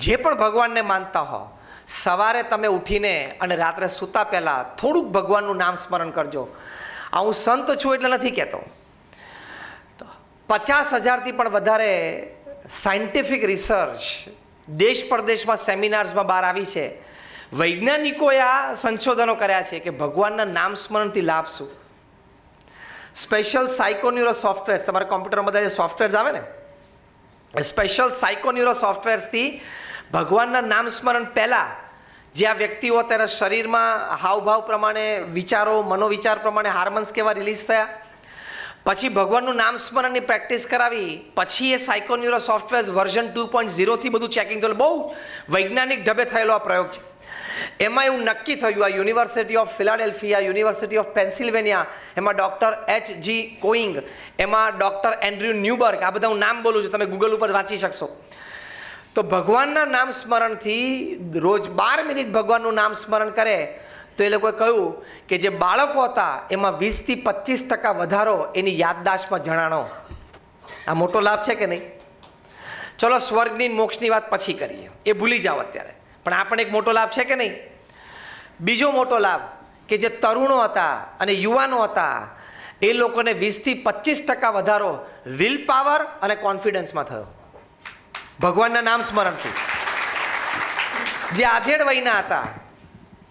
જે પણ ભગવાનને માનતા હો, સવારે તમે ઉઠીને અને રાત્રે સૂતા પહેલાં થોડુંક ભગવાનનું નામ સ્મરણ કરજો. આ હું સંત છું એટલે નથી કહેતો. 50,000થી પણ વધારે સાયન્ટિફિક રિસર્ચ દેશ પરદેશમાં સેમિનાર્સમાં બહાર આવી છે. વૈજ્ઞાનિકોએ આ સંશોધનો કર્યા છે કે ભગવાનના નામ સ્મરણથી લાભ શું. સ્પેશિયલ સાયકોન્યુરો સોફ્ટવેર, તમારા કોમ્પ્યુટરમાં બધા જે સોફ્ટવેર્સ આવે ને, સ્પેશિયલ સાયકોન્યુરો સોફ્ટવેર્સથી ભગવાનના નામ સ્મરણ પહેલાં જે આ વ્યક્તિઓ તેના શરીરમાં હાવભાવ પ્રમાણે, વિચારો, મનોવિચાર પ્રમાણે હાર્મોન્સ કેવા રિલીઝ થયા, પછી ભગવાનનું નામ સ્મરણની પ્રેક્ટિસ કરાવી, પછી એ સાયકોન્યુરો સોફ્ટવેર વર્ઝન 2.0થી બધું ચેકિંગ થયું. બહુ વૈજ્ઞાનિક ઢબે થયેલો આ પ્રયોગ છે. એમાં એવું નક્કી થયું, આ university of Philadelphia, university of Pennsylvania, એમાં ડૉક્ટર H.G. કોઈંગ, એમાં ડૉક્ટર એન્ડ્રુ ન્યુબર્ગ, આ બધા હું નામ બોલું છું, તમે ગૂગલ ઉપર વાંચી શકશો. તો ભગવાનના નામ સ્મરણથી રોજ 12 મિનિટ ભગવાનનું નામ સ્મરણ કરે તો એ લોકોએ કહ્યું કે જે બાળકો હતા એમાં 20થી 25% વધારો એની યાદદાસ્તમાં જણાણો. આ મોટો લાભ છે કે નહીં? ચલો સ્વર્ગની મોક્ષની વાત પછી કરીએ, એ ભૂલી જાઓ અત્યારે, પણ આ પણ એક મોટો લાભ છે કે નહીં? બીજો મોટો લાભ કે જે તરુણો હતા અને યુવાનો હતા એ લોકોને 20થી 25% વધારો વિલ પાવર અને કોન્ફિડન્સમાં થયો ભગવાનના નામ સ્મરણથી. જે આધેડ વયના હતા,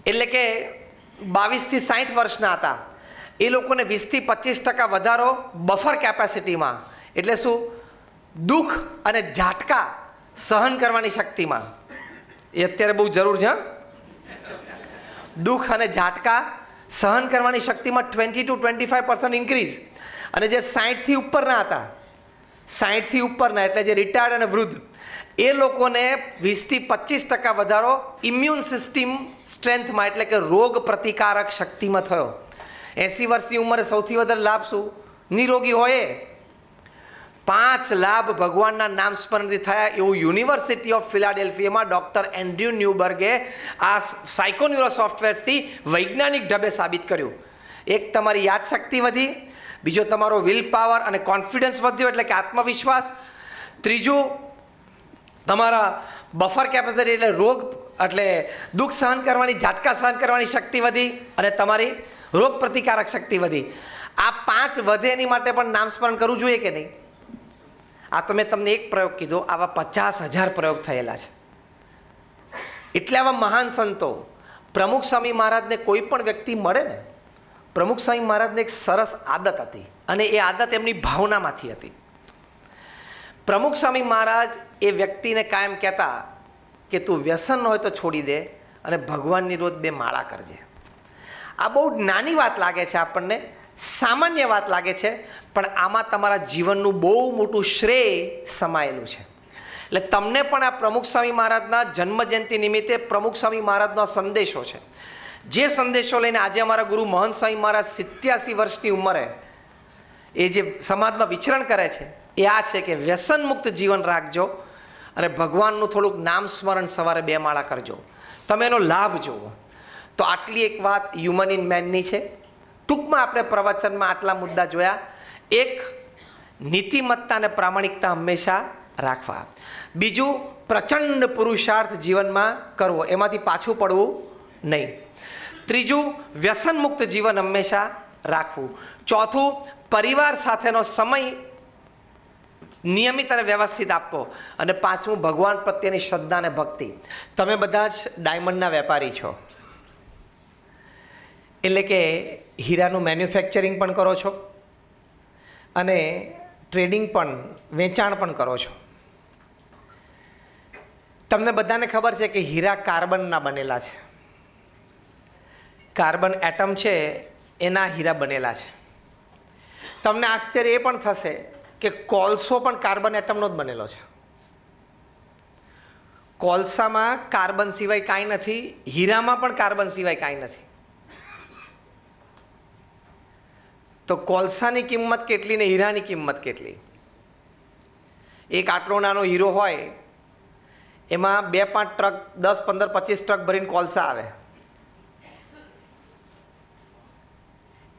એટલે કે 22થી 60 વર્ષના હતા, એ લોકોને 20થી 25% વધારો બફર કેપેસિટીમાં, એટલે શું, દુઃખ અને ઝાટકા સહન કરવાની શક્તિમાં. એ અત્યારે બહુ જરૂર છે. દુઃખ અને ઝાટકા સહન કરવાની શક્તિમાં 20 to 25% ઇન્ક્રીઝ. અને જે 60થી ઉપરના હતા, 60થી ઉપરના એટલે જે રિટાયર્ડ અને વૃદ્ધ, એ લોકોને 20થી 25% વધારો ઇમ્યુન સિસ્ટમ સ્ટ્રેન્થમાં, એટલે કે રોગ પ્રતિકારક શક્તિમાં થયો. 80 વર્ષની ઉંમરે સૌથી વધારે લાભ શું? નિરોગી હોય. 5 લાભ ભગવાનના નામ સ્મરણથી થયા એવું યુનિવર્સિટી ઓફ ફિલાડેલ્ફિયામાં ડૉક્ટર એન્ડ્રુ ન્યુબર્ગે આ સાયકોન્યુરો સોફ્ટવેરથી વૈજ્ઞાનિક ઢબે સાબિત કર્યું. એક, તમારી યાદશક્તિ વધી. બીજો, તમારો વિલ પાવર અને કોન્ફિડન્સ વધ્યો, એટલે કે આત્મવિશ્વાસ. ત્રીજું, તમારા બફર કેપેસિટી એટલે રોગ એટલે દુઃખ સહન કરવાની, ઝાટકા સહન કરવાની શક્તિ વધી અને તમારી રોગ પ્રતિકારક શક્તિ વધી. આ 5 વધે એની માટે પણ નામ સ્મરણ કરવું જોઈએ કે નહીં? આ તો મેં તમને એક પ્રયોગ કીધો, આવા 50,000 પ્રયોગ થયેલા છે. એટલે આવા મહાન સંતો, પ્રમુખ સ્વામી મહારાજને કોઈ પણ વ્યક્તિ મળે ને, પ્રમુખ સ્વામી મહારાજને એક સરસ આદત હતી અને એ આદત એમની ભાવનામાંથી હતી. પ્રમુખ સ્વામી મહારાજ એ વ્યક્તિને કાયમ કહેતા કે તું વ્યસન હોય તો છોડી દે અને ભગવાનની રોજ 2 માળા કરજે. આ બહુ નાની વાત લાગે છે આપણને, સામાન્ય વાત લાગે છે, પણ આમાં તમારા જીવનનું બહુ મોટું શ્રેય સમાયેલું છે. એટલે તમને પણ આ પ્રમુખ સ્વામી મહારાજના જન્મજયંતિ નિમિત્તે પ્રમુખ સ્વામી મહારાજનો સંદેશો છે. જે સંદેશો લઈને આજે અમારા ગુરુ મહંત સ્વામી મહારાજ 87 વર્ષની ઉંમરે એ જે સમાજમાં વિચરણ કરે છે એ આ છે કે વ્યસન મુક્ત જીવન રાખજો અને ભગવાનનું થોડુંક નામ સ્મરણ સવારે 2 માળા કરજો, તમે એનો લાભ જુઓ. તો આટલી એક વાત હ્યુમન ઇન મેનની છે. ટૂંકમાં આપણે પ્રવચનમાં આટલા મુદ્દા જોયા. એક, નીતિમત્તા અને પ્રામાણિકતા હંમેશા રાખવા. બીજું, પ્રચંડ પુરુષાર્થ જીવનમાં કરવો, એમાંથી પાછું પડવું નહીં. ત્રીજું, વ્યસન મુક્ત જીવન હંમેશા રાખવું. ચોથું, પરિવાર સાથેનો સમય નિયમિત અને વ્યવસ્થિત આપવો. અને પાંચમું, ભગવાન પ્રત્યેની શ્રદ્ધા અને ભક્તિ. તમે બધા જ ડાયમંડના વેપારી છો, એટલે કે હીરાનું મેન્યુફેક્ચરિંગ પણ કરો છો અને ટ્રેડિંગ પણ, વેચાણ પણ કરો છો. તમને બધાને ખબર છે કે હીરા કાર્બનના બનેલા છે. કાર્બન એટમ છે એના હીરા બનેલા છે. તમને આશ્ચર્ય એ પણ થશે કે કોલસો પણ કાર્બન એટમનો જ બનેલો છે. કોલસામાં કાર્બન સિવાય કાંઈ નથી, હીરામાં પણ કાર્બન સિવાય કાંઈ નથી. તો કોલસાની કિંમત કેટલી ને હીરાની કિંમત કેટલી? એક આટલો નાનો હીરો હોય એમાં 2-5 ટ્રક, 10, 15, 25 ટ્રક ભરીને કોલસા આવે.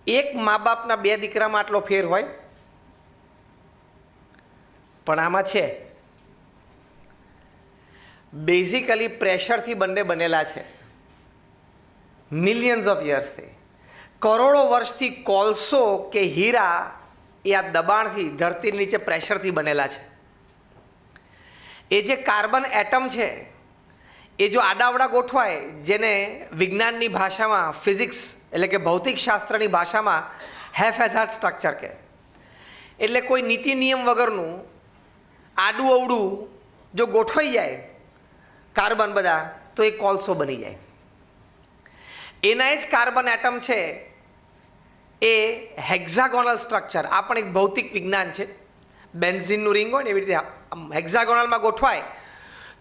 એક મા બાપના 2 દીકરામાં આટલો ફેર હોય, પણ આમાં છે. બેઝિકલી પ્રેશરથી બંને બનેલા છે. મિલિયન્સ ઓફ યર્સથી, કરોડો વર્ષથી કોલસો કે હીરા એ આ દબાણથી, ધરતી નીચે પ્રેશરથી બનેલા છે. એ જે કાર્બન એટમ છે એ જો આડાવડા ગોઠવાય, જેને વિજ્ઞાનની ભાષામાં, ફિઝિક્સ એટલે કે ભૌતિક શાસ્ત્રની ભાષામાં હેફેઝાર્ડ સ્ટ્રક્ચર કહે, એટલે કોઈ નીતિ નિયમ વગરનું આડું અવડું જો ગોઠવાઈ જાય કાર્બન બધા, તો એ કોલસો બની જાય. એના જ કાર્બન એટમ છે એ હેક્ઝાગોનલ સ્ટ્રક્ચર, આ પણ એક ભૌતિક વિજ્ઞાન છે. બેન્ઝીનનું રિંગ હોય ને એવી રીતે હેક્ઝાગોનલમાં ગોઠવાય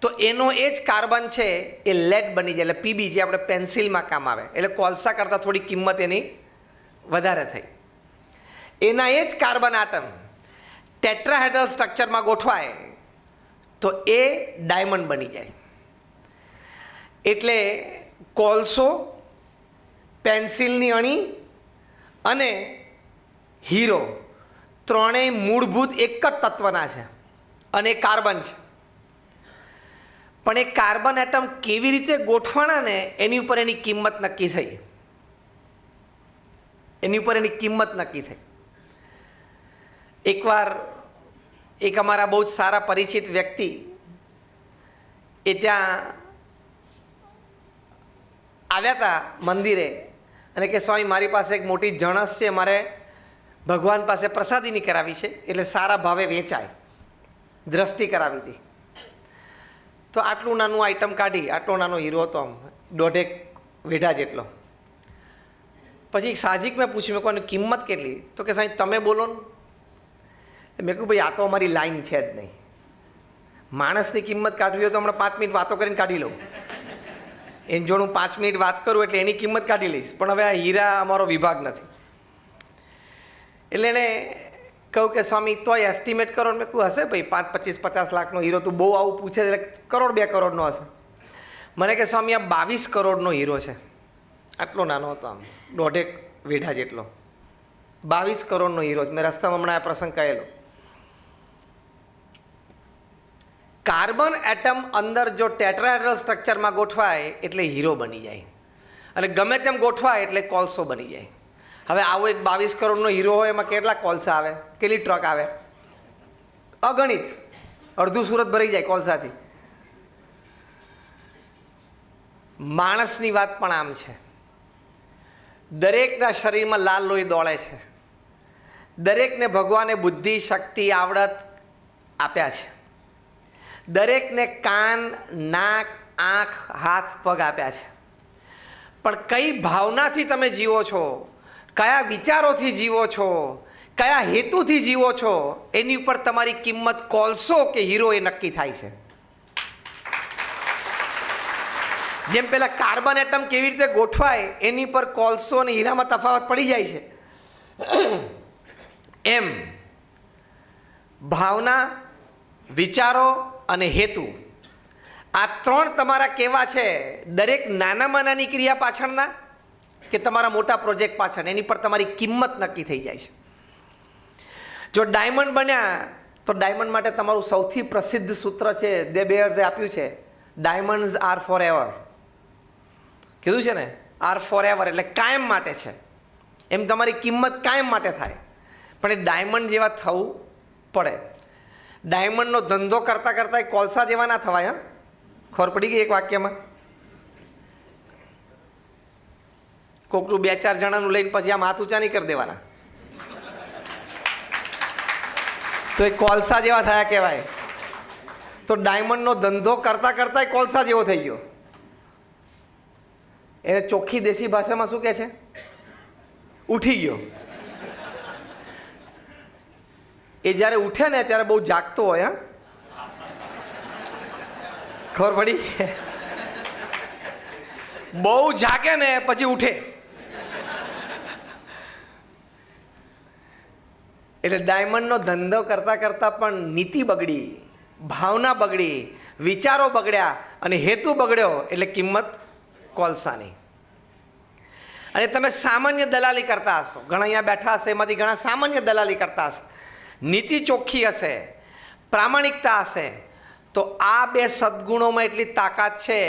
તો એનો એ જ કાર્બન છે એ લેડ બની જાય, એટલે પીબી, જે આપણે પેન્સિલમાં કામ આવે. એટલે કોલસા કરતાં થોડી કિંમત એની વધારે થઈ. એના એ જ કાર્બન આટમ ટેટ્રાહેડ્રલ સ્ટ્રક્ચરમાં ગોઠવાય તો એ ડાયમંડ બની જાય. એટલે કોલસો, પેન્સિલની અણી અને હીરો ત્રણેય મૂળભૂત એક જ તત્વના છે અને એ કાર્બન છે. પણ એ કાર્બન એટમ કેવી રીતે ગોઠવાના ને એની ઉપર એની કિંમત નક્કી થઈ. એની ઉપર એની કિંમત નક્કી થઈ. એકવાર એક અમારા બહુ જ સારા પરિચિત વ્યક્તિ એ ત્યાં આવ્યા હતા મંદિરે અને કે સ્વામી, મારી પાસે એક મોટી જણસ છે, મારે ભગવાન પાસે પ્રસાદીની કરાવી છે, એટલે સારા ભાવે વેચાય, દ્રષ્ટિ કરાવી હતી. તો આટલું નાનું આઈટમ કાઢી, આટલો નાનો હીરો હતો, આમ 1.5 વીઘા જેટલો. પછી સાહજિક મેં પૂછ્યું, મેં કોની કિંમત કેટલી? તો કે સાહેબ તમે બોલો ને. મેં કહ્યું ભાઈ આ તો અમારી લાઈન છે જ નહીં. માણસની કિંમત કાઢવી હોય તો હમણાં 5 મિનિટ વાતો કરીને કાઢી લઉં. એની જોડે હું 5 મિનિટ વાત કરું એટલે એની કિંમત કાઢી લઈશ, પણ હવે આ હીરા અમારો વિભાગ નથી. એટલે એણે કહ્યું કે સ્વામી તોય એસ્ટિમેટ કરો. મેં કહ્યું હશે ભાઈ 5, 25, 50 લાખનો હીરો. તું બહુ આવું પૂછે એટલે 1 કરોડ 2 કરોડનો હશે. મને કે સ્વામી આ 22 કરોડનો હીરો છે. આટલો નાનો હતો, આમ 1.5 વીઘા જેટલો. 22 કરોડનો હીરો. મેં રસ્તામાં હમણાં આ પ્રસંગ કહેલો. કાર્બન એટમ અંદર જો ટેટ્રાહેડ્રલ સ્ટ્રક્ચરમાં ગોઠવાય એટલે હીરો બની જાય, અને ગમે તેમ ગોઠવાય એટલે કોલસો બની જાય. હવે આવો એક 22 કરોડનો હીરો હોય, એમાં કેટલા કોલસા આવે, કેટલી ટ્રક આવે? અગણિત. અડધું સુરત ભરી જાય કોલસાથી. માણસની વાત પણ આમ છે. દરેકના શરીરમાં લાલ લોહી દોડે છે. દરેકને ભગવાને બુદ્ધિ, શક્તિ, આવડત આપ્યા છે. દરેકને કાન, નાક, આંખ, હાથ, પગ આપ્યા છે. પણ કઈ ભાવનાથી તમે જીવો છો, કયા વિચારોથી જીવો છો, કયા હેતુથી જીવો છો, એની ઉપર તમારી કિંમત કોલસો કે હીરો એ નક્કી થાય છે. જેમ પેલા કાર્બન એટમ કેવી રીતે ગોઠવાય એની પર કોલસો અને હીરામાં તફાવત પડી જાય છે, એમ ભાવના, વિચારો અને હેતુ, આ 3 તમારા કેવા છે, દરેક નાનામાં નાની ક્રિયા પાછળના કે તમારા મોટા પ્રોજેક્ટ પાછળ, એની પર તમારી કિંમત નક્કી થઈ જાય છે. જો ડાયમંડ બન્યા તો ડાયમંડ માટે તમારું સૌથી પ્રસિદ્ધ સૂત્ર છે, દે બેયર્સે આપ્યું છે, ડાયમંડ્સ આર ફોર એવર. કીધું છે ને, આર ફોર એવર એટલે કાયમ માટે છે. એમ તમારી કિંમત કાયમ માટે થાય. પણ એ ડાયમંડ જેવા થવું પડે. ડાયમંડનો ધંધો કરતાં કરતાં કોલસા જેવા ના થવાય. હા, ખબર પડી ગઈ એક વાક્યમાં? કોકનું 2-4 જણાનું લઈને પછી આમ હાથ ઊંચા નહીં કરી દેવાના, તો એ કોલસા જેવા થયા કહેવાય. તો ડાયમંડનો ધંધો કરતાં કરતાં કોલસા જેવો થઈ ગયો. એને ચોખ્ખી દેશી ભાષામાં શું કહે છે? ઉઠી ગયો. એ જ્યારે ઉઠે ને ત્યારે બહુ જાગતો હોય. હા, ખબર પડી? બહુ જાગે ને પછી ઉઠે. એટલે ડાયમંડનો ધંધો કરતાં કરતાં પણ નીતિ બગડી, ભાવના બગડી, વિચારો બગડ્યા અને હેતુ બગડ્યો એટલે કિંમત કોલસાની. અને તમે સામાન્ય દલાલી કરતા હશો, ઘણા અહીંયા બેઠા હશે, એમાંથી ઘણા સામાન્ય દલાલી કરતા હશે. નીતિ ચોખ્ખી હશે, પ્રામાણિકતા હશે, તો આ બે સદ્ગુણોમાં એટલી તાકાત છે,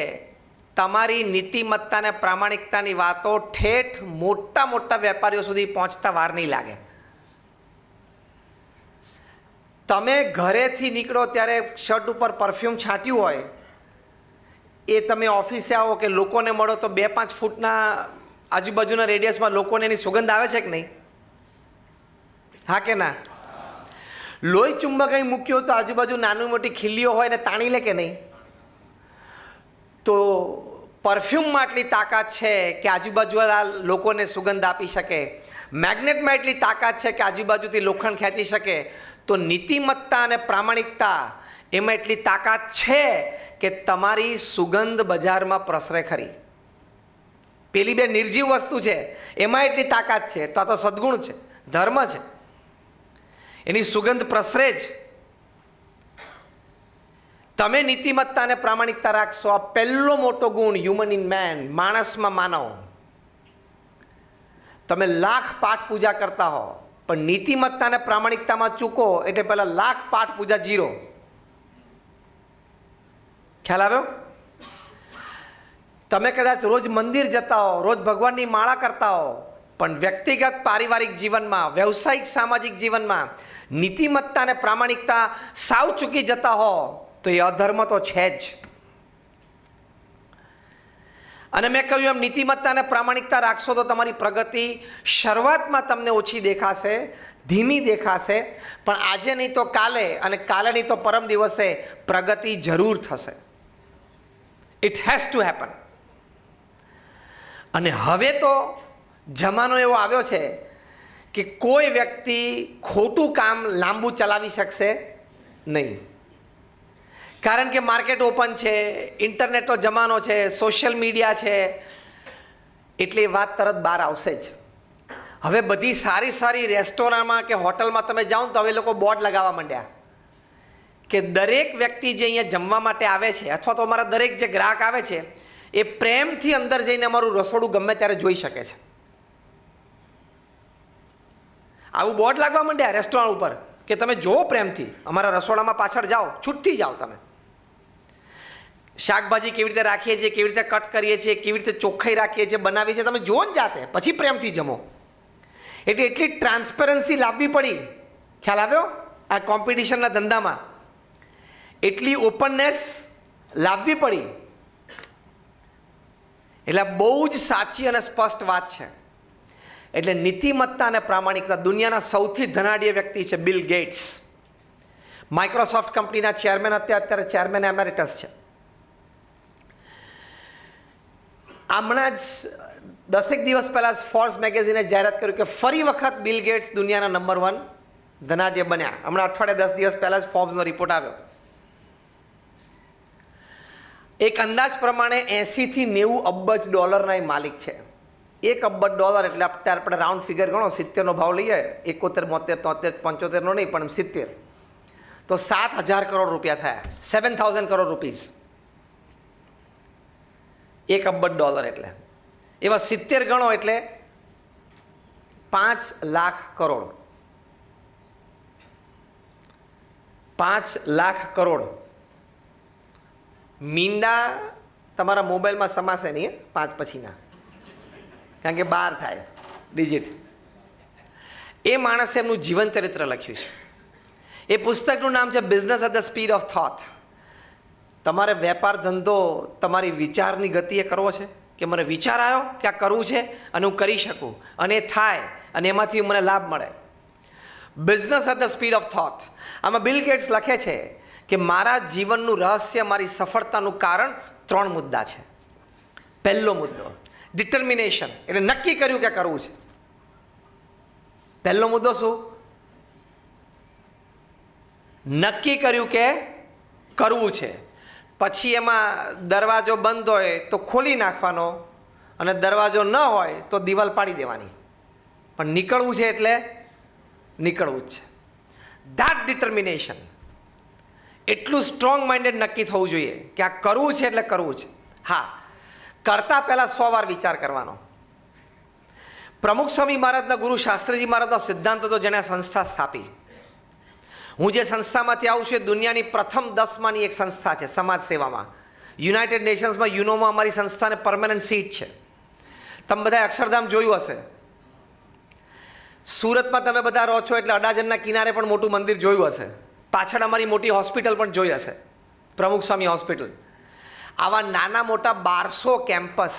તમારી નીતિમત્તા અને પ્રામાણિકતાની વાતો ઠેઠ મોટા મોટા વેપારીઓ સુધી પહોંચતા વાર નહીં લાગે. તમે ઘરેથી નીકળો ત્યારે શર્ટ ઉપર પરફ્યુમ છાંટ્યું હોય, એ તમે ઓફિસે આવો કે લોકોને મળો તો 2-5 ફૂટના આજુબાજુના રેડિયસમાં લોકોને એની સુગંધ આવે છે કે નહીં? હા કે ના? લોહી ચુંબક અહીં મૂક્યો તો આજુબાજુ નાની મોટી ખીલીઓ હોય ને તાણી લે કે નહીં? તો પરફ્યુમમાં એટલી તાકાત છે કે આજુબાજુવાળા લોકોને સુગંધ આપી શકે. મેગ્નેટમાં એટલી તાકાત છે કે આજુબાજુથી લોખંડ ખેંચી શકે. તો નીતિમત્તા અને પ્રામાણિકતા એમાં એટલી તાકાત છે કે તમારી સુગંધ બજારમાં પ્રસરે ખરી. પેલી બે નિર્જીવ વસ્તુ છે, એમાં એટલી તાકાત છે, તો આ તો સદ્ગુણ છે, ધર્મ છે, એની સુગંધ પ્રસરે જ. તમે નીતિમત્તા અને પ્રામાણિકતા રાખશો, આ પહેલો મોટો ગુણ હ્યુમન ઇન મેન, માણસમાં માનવ. તમે લાખ પાઠ પૂજા કરતા હો પણ નીતિમત્તા અને પ્રામાણિકતામાં ચૂકો એટલે પહેલા લાખ પાઠ પૂજા 0. ખ્યાલ આવ્યો? તમે કદાચ રોજ મંદિર જતા હો, રોજ ભગવાનની માળા કરતા હો, પણ વ્યક્તિગત પારિવારિક જીવનમાં, વ્યવસાયિક સામાજિક જીવનમાં નીતિમત્તા અને પ્રામાણિકતા સાવ ચૂકી જતા હો તો એ અધર્મ તો છે જ. અને મેં કહ્યું એમ નીતિમત્તા અને પ્રામાણિકતા રાખશો તો તમારી પ્રગતિ શરૂઆતમાં તમને ઓછી દેખાશે, ધીમી દેખાશે, પણ આજે નહીં તો કાલે અને કાલે નહીં તો પરમ દિવસે પ્રગતિ જરૂર થશે. It has to happen. અને હવે તો જમાનો એવો આવ્યો છે કે કોઈ વ્યક્તિ ખોટું કામ લાંબુ ચલાવી શકશે નહીં. કારણ કે માર્કેટ ઓપન છે, ઇન્ટરનેટનો જમાનો છે, સોશિયલ મીડિયા છે, એટલે એ વાત તરત બહાર આવશે જ. હવે બધી સારી સારી રેસ્ટોરન્ટમાં કે હોટલમાં તમે જાઓ તો હવે લોકો બોર્ડ લગાવવા માંડ્યા કે દરેક વ્યક્તિ જે અહીંયા જમવા માટે આવે છે અથવા તો અમારા દરેક જે ગ્રાહક આવે છે એ પ્રેમથી અંદર જઈને અમારું રસોડું ગમે ત્યારે જોઈ શકે છે. આવું બોર્ડ લાગવા માંડ્યા રેસ્ટોરન્ટ ઉપર કે તમે જુઓ પ્રેમથી, અમારા રસોડામાં પાછળ જાઓ, છૂટથી જાઓ. તમે શાકભાજી કેવી રીતે રાખીએ છીએ, કેવી રીતે કટ કરીએ છીએ, કેવી રીતે ચોખ્ખાઈ રાખીએ છીએ, બનાવીએ છીએ, તમે જુઓ ને જાતે, પછી પ્રેમથી જમો. એટલે એટલી ટ્રાન્સપરન્સી લાવવી પડી. ખ્યાલ આવ્યો? આ કોમ્પિટિશનના ધંધામાં એટલી ઓપનનેસ લાવવી પડી. એટલે બહુ જ સાચી અને સ્પષ્ટ વાત છે. એટલે નીતિમત્તા અને પ્રામાણિકતા. દુનિયાના સૌથી ધનાઢ્ય વ્યક્તિ છે બિલ ગેટ્સ, માઇક્રોસોફ્ટ કંપનીના ચેરમેન, અત્યારે ચેરમેન એમેરિટસ છે. હમણાં જ 10 દિવસ પહેલા ફોર્બ્સ મેગેઝિને જાહેરાત કર્યું કે ફરી વખત બિલ ગેટ્સ દુનિયાના નંબર 1 ધનાઢ્ય બન્યા. હમણાં અઠવાડિયા 10 દિવસ પહેલા જ ફોર્બ્સનો રિપોર્ટ આવ્યો. એક અંદાજ પ્રમાણે 80 થી 90 અબજ ડોલરના એ માલિક છે. 1 અબજ ડોલર એટલે અત્યારે આપણે રાઉન્ડ ફિગર ગણો, 70નો ભાવ લઈએ, 71, 73, 75 નો નહીં પણ 70, તો 7,000 કરોડ રૂપિયા થયા. 7,000 કરોડ રૂપીઝ. 1 અબજ ડોલર એટલે એવા 70 ગણો એટલે 5 લાખ કરોડ. 5 લાખ કરોડ. મીંડા તમારા મોબાઈલમાં સમાશે નહીં 5 પછીના, કારણ કે 12 થાય ડિજિટ. એ માણસે એમનું જીવન ચરિત્ર લખ્યું છે. એ પુસ્તકનું નામ છે business at the speed of thought. તમારે વેપાર ધંધો તમારી વિચારની ગતિએ કરવો છે કે મને વિચાર આવ્યો કે આ કરવું છે અને હું કરી શકું અને એ થાય અને એમાંથી મને લાભ મળે. Business at the speed of thought. આમાં બિલ ગેટ્સ લખે છે કે મારા જીવનનું રહસ્ય, મારી સફળતાનું કારણ 3 મુદ્દા છે. પહેલો મુદ્દો ડિટર્મિનેશન, એટલે નક્કી કર્યું કે કરવું છે. પહેલો મુદ્દો શું? નક્કી કર્યું કે કરવું છે. પછી એમાં દરવાજો બંધ હોય તો ખોલી નાખવાનો અને દરવાજો ન હોય તો દિવાલ પાડી દેવાની, પણ નીકળવું છે એટલે નીકળવું જ છે. That determination. એટલું સ્ટ્રોંગ માઇન્ડેડ નક્કી થવું જોઈએ કે આ કરવું છે એટલે કરવું છે. હા, કરતાં પહેલાં 100 વાર વિચાર કરવાનો. પ્રમુખ સ્વામી મહારાજના ગુરુ શાસ્ત્રીજી મહારાજનો સિદ્ધાંત હતો, જેણે સંસ્થા સ્થાપી. હું જે સંસ્થામાંથી આવું છું એ દુનિયાની પ્રથમ 10માંની એક સંસ્થા છે સમાજ સેવામાં. યુનાઇટેડ નેશન્સમાં યુનોમાં અમારી સંસ્થાને પરમેનન્ટ સીટ છે. તમે બધાએ અક્ષરધામ જોયું હશે. સુરતમાં તમે બધા રહો છો એટલે અડાજણના કિનારે પણ મોટું મંદિર જોયું હશે. પાછળ અમારી મોટી હોસ્પિટલ પણ જોઈ હશે, પ્રમુખ સ્વામી હોસ્પિટલ. આવા નાના મોટા 1200 કેમ્પસ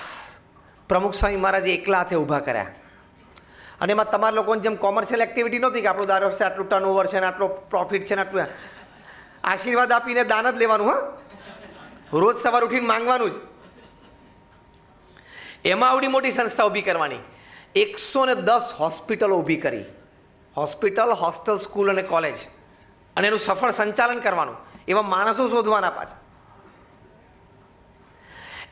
પ્રમુખ સ્વામી મહારાજે એકલા હાથે ઊભા કર્યા. અને એમાં તમારા લોકોની જેમ કોમર્શિયલ એક્ટિવિટી નહોતી કે આપણું દર વર્ષે આટલું ટર્નઓવર છે ને આટલો પ્રોફિટ છે ને આટલું. આશીર્વાદ આપીને દાન જ લેવાનું. હા, રોજ સવાર ઉઠીને માંગવાનું જ. એમાં આવડી મોટી સંસ્થા ઊભી કરવાની. 110 હોસ્પિટલો ઊભી કરી. હોસ્પિટલ, હોસ્ટેલ, સ્કૂલ અને કોલેજ. અને એનું સફળ સંચાલન કરવાનું. એવા માણસો શોધવાના પાછા.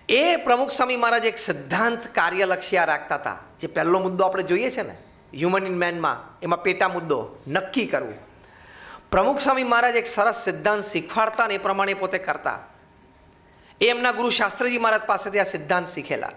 એ પ્રમુખ સ્વામી મહારાજ એક સિદ્ધાંત કાર્યલક્ષ્ય રાખતા હતા. જે પહેલો મુદ્દો આપણે જોઈએ છે ને હ્યુમન ઇન મેનમાં, એમાં પેટા મુદ્દો નક્કી કરવું. પ્રમુખ સ્વામી મહારાજ એક સરસ સિદ્ધાંત શીખવાડતા ને એ પ્રમાણે પોતે કરતા. એ એમના ગુરુ શાસ્ત્રીજી મહારાજ પાસેથી આ સિદ્ધાંત શીખેલા.